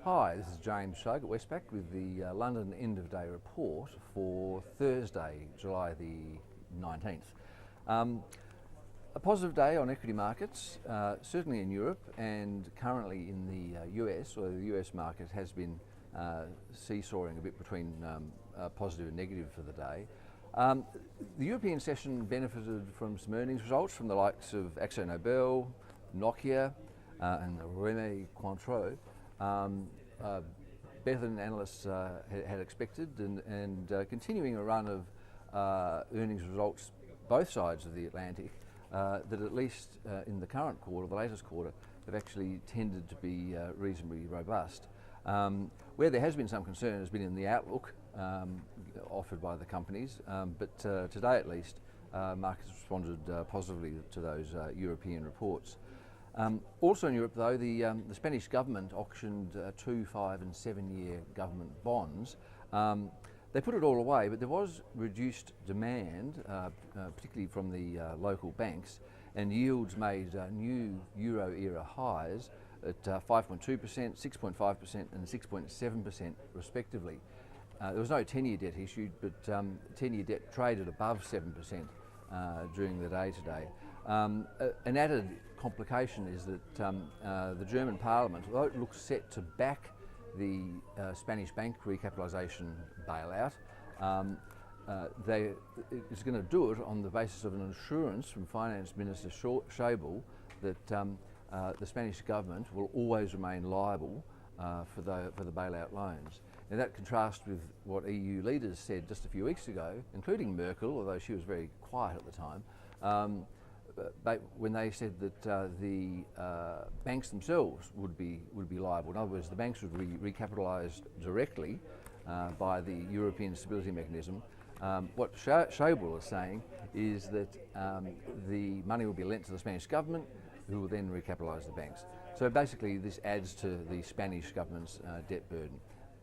Hi, this is James Shug at Westpac with the London end of day report for Thursday, July the 19th. A positive day on equity markets, certainly in Europe and currently in the US, where the US market has been seesawing a bit between positive and negative for the day. The European session benefited from some earnings results from the likes of AkzoNobel, Nokia and René Cointreau. Better than analysts had expected, and continuing a run of earnings results both sides of the Atlantic that at least in the current quarter, the latest quarter, have actually tended to be reasonably robust. Where there has been some concern has been in the outlook offered by the companies, but today at least markets responded positively to those European reports. Also in Europe though, the Spanish government auctioned 2, 5 and 7 year government bonds. They put it all away, but there was reduced demand, particularly from the local banks, and yields made new Euro era highs at 5.2%, 6.5% and 6.7% respectively. There was no 10-year debt issued, but 10-year debt traded above 7% during the day today. An added complication is that the German Parliament, although it looks set to back the Spanish bank recapitalisation bailout, it's going to do it on the basis of an assurance from Finance Minister Schäuble that the Spanish government will always remain liable for the bailout loans. Now that contrasts with what EU leaders said just a few weeks ago, including Merkel, although she was very quiet at the time, when they said that the banks themselves would be liable. In other words, the banks would be recapitalised directly by the European Stability Mechanism. What Schäuble is saying is that the money will be lent to the Spanish government, who will then recapitalise the banks. So basically this adds to the Spanish government's debt burden,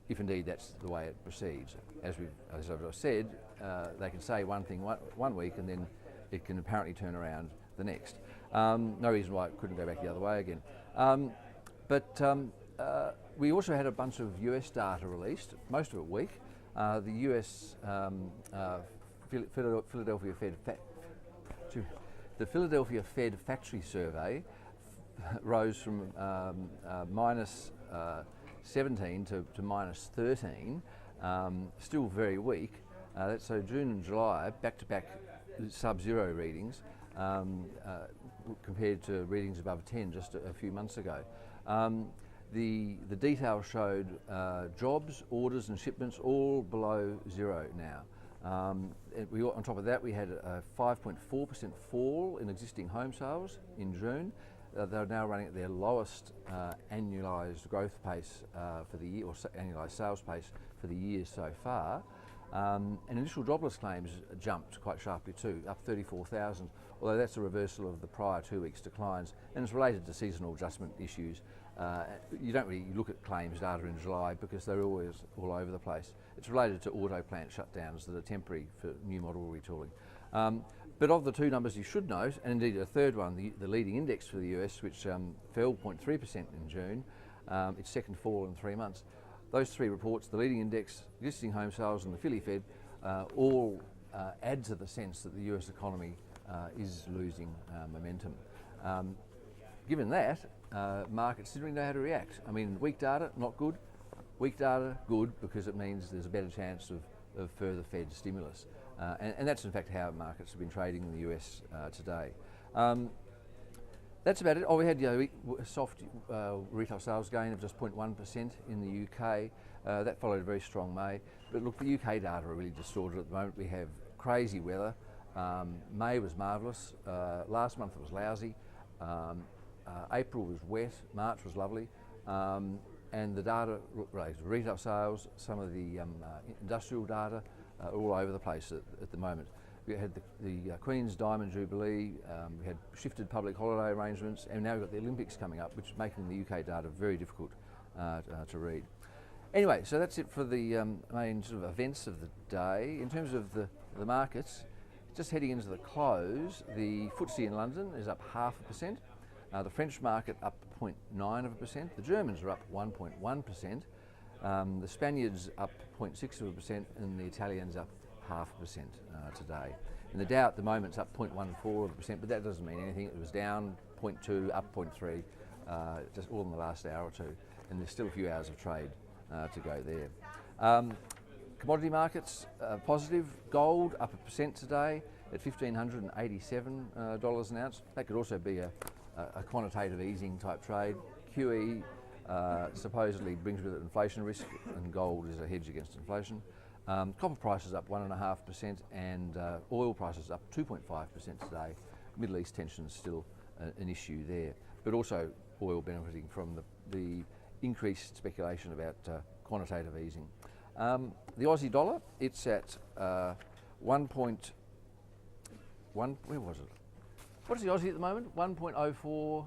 if indeed that's the way it proceeds. As I've said, they can say one thing one week and then it can apparently turn around the next. No reason why it couldn't go back the other way again. We also had a bunch of US data released, most of it weak. The US Philadelphia Fed factory survey rose from minus 17 to minus 13, still very weak. So June and July, back-to-back sub-zero readings compared to readings above 10 just a few months ago. The detail showed jobs, orders and shipments all below zero now. On top of that, we had a 5.4% fall in existing home sales in June. They're now running at their lowest annualised growth pace for the year, or annualised sales pace for the year so far. And initial jobless claims jumped quite sharply too, up 34,000, although that's a reversal of the prior 2 weeks' declines, and it's related to seasonal adjustment issues. You don't really look at claims data in July because they're always all over the place. It's related to auto plant shutdowns that are temporary for new model retooling. But of the two numbers you should note, and indeed a third one, the leading index for the US, which fell 0.3% in June, its second fall in 3 months. Those three reports, the leading index, existing home sales and the Philly Fed, all add to the sense that the US economy is losing momentum. Given that, markets didn't really know how to react. I mean, weak data, not good. Weak data, good, because it means there's a better chance of further Fed stimulus. And that's in fact how markets have been trading in the US today. That's about it. We had a soft retail sales gain of just 0.1% in the UK. That followed a very strong May. But look, the UK data are really distorted at the moment. We have crazy weather. May was marvellous. Last month it was lousy. April was wet. March was lovely. And the data, retail sales, some of the industrial data are all over the place at the moment. We had the Queen's Diamond Jubilee, we had shifted public holiday arrangements, and now we've got the Olympics coming up, which is making the UK data very difficult to read. Anyway, so that's it for the main sort of events of the day. In terms of the markets, just heading into the close, the FTSE in London is up 0.5%. The French market up 0.9%. The Germans are up 1.1%. The Spaniards up 0.6%, and the Italians up 0.5% today. And the Dow at the moment is up 0.14%, but that doesn't mean anything. It was down 0.2, up 0.3, just all in the last hour or two. And there's still a few hours of trade to go there. Commodity markets positive. Gold up 1% today at $1,587 an ounce. That could also be a quantitative easing type trade. QE supposedly brings with it inflation risk, and gold is a hedge against inflation. Copper prices up 1.5%, and oil prices up 2.5% today. Middle East tension is still an issue there, but also oil benefiting from the increased speculation about quantitative easing. The Aussie dollar, it's at 1.1, where was it? What is the Aussie at the moment? 1.04.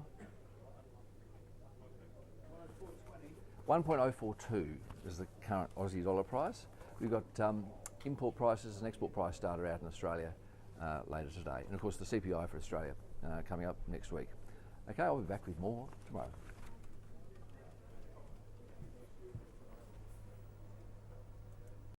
1.042 is the current Aussie dollar price. We've got import prices and export price data out in Australia later today. And of course the CPI for Australia coming up next week. Okay, I'll be back with more tomorrow.